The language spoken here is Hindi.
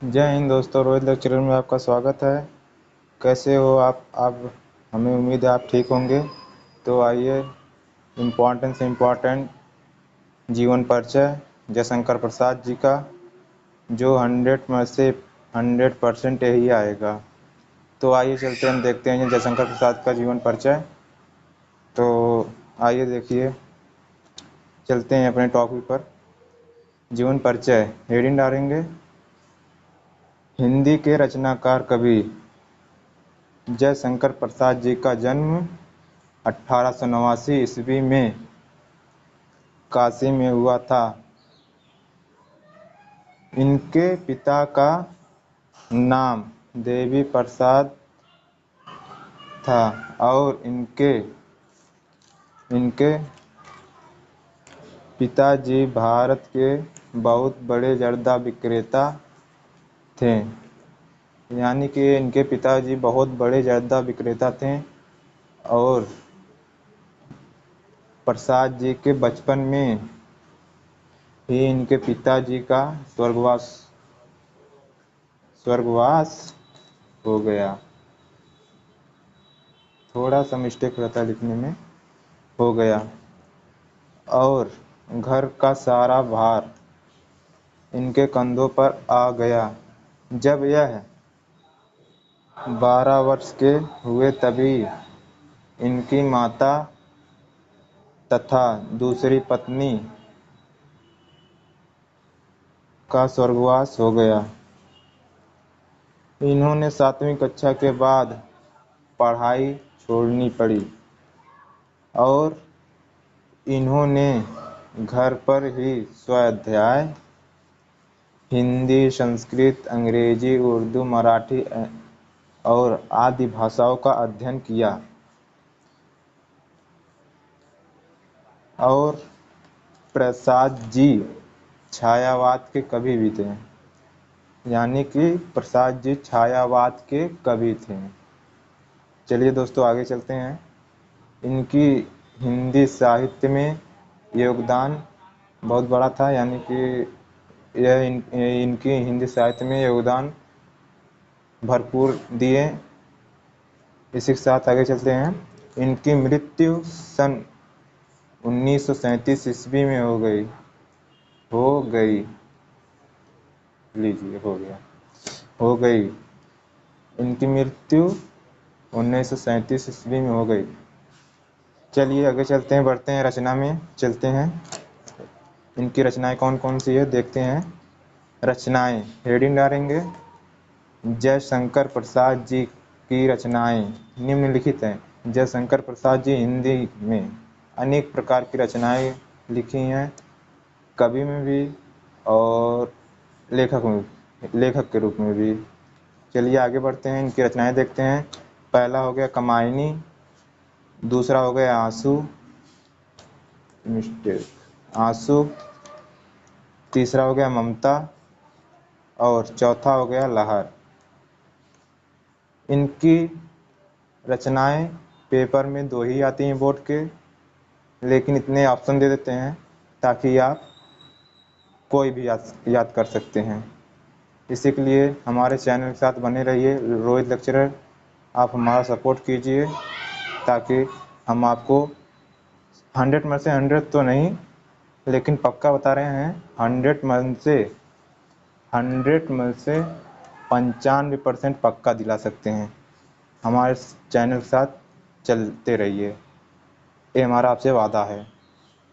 जय हिंद दोस्तों, रोहित लेक्चरर में आपका स्वागत है। कैसे हो आप हमें उम्मीद है आप ठीक होंगे। तो आइए, इम्पोर्टेंट से इम्पोर्टेंट जीवन परिचय जयशंकर प्रसाद जी का, जो 100 में से 100% यही आएगा। तो आइए चलते हम देखते हैं जयशंकर प्रसाद का जीवन परिचय। तो आइए देखिए, चलते हैं अपने टॉपिक पर। जीवन परिचय हेडिंग डालेंगे, हिंदी के रचनाकार कवि जयशंकर प्रसाद जी का जन्म 1889 ईस्वी में काशी में हुआ था। इनके पिता का नाम देवी प्रसाद था और इनके पिताजी भारत के बहुत बड़े जर्दा विक्रेता थे। यानी कि इनके पिताजी बहुत बड़े जर्दा विक्रेता थे और प्रसाद जी के बचपन में ही इनके पिताजी का स्वर्गवास हो गया। थोड़ा सा मिस्टेक रहता लिखने में, हो गया और घर का सारा भार इनके कंधों पर आ गया। जब यह 12 वर्ष के हुए तभी इनकी माता तथा दूसरी पत्नी का स्वर्गवास हो गया। इन्होंने 7वीं कक्षा के बाद पढ़ाई छोड़नी पड़ी और इन्होंने घर पर ही स्वाध्याय हिंदी, संस्कृत, अंग्रेजी, उर्दू, मराठी और आदि भाषाओं का अध्ययन किया। और प्रसाद जी छायावाद के कवि भी थे। यानी कि प्रसाद जी छायावाद के कवि थे। चलिए दोस्तों आगे चलते हैं। इनकी हिंदी साहित्य में योगदान बहुत बड़ा था। यानी कि इनकी हिंदी साहित्य में योगदान भरपूर दिए। इसी के साथ आगे चलते हैं। इनकी मृत्यु सन 1937 ईस्वी में हो गई। इनकी मृत्यु 1937 ईस्वी में हो गई। चलिए आगे चलते हैं, बढ़ते हैं, रचना में चलते हैं। इनकी रचनाएं कौन कौन सी है देखते हैं। रचनाएं हेडिंग डालेंगे, जयशंकर प्रसाद जी की रचनाएं निम्नलिखित हैं। जयशंकर प्रसाद जी हिंदी में अनेक प्रकार की रचनाएं लिखी हैं, कवि में भी और लेखक के रूप में भी। चलिए आगे बढ़ते हैं, इनकी रचनाएं देखते हैं। पहला हो गया कमायनी, दूसरा हो गया आंसू, तीसरा हो गया ममता और चौथा हो गया लहर। इनकी रचनाएं पेपर में 2 ही आती हैं बोर्ड के, लेकिन इतने ऑप्शन दे देते हैं ताकि आप कोई भी याद कर सकते हैं। इसी के लिए हमारे चैनल के साथ बने रहिए। रोहित लेक्चरर, आप हमारा सपोर्ट कीजिए ताकि हम आपको 100 में से 100 तो नहीं, लेकिन पक्का बता रहे हैं 100 में से 95% पक्का दिला सकते हैं। हमारे चैनल के साथ चलते रहिए, ये हमारा आपसे वादा है।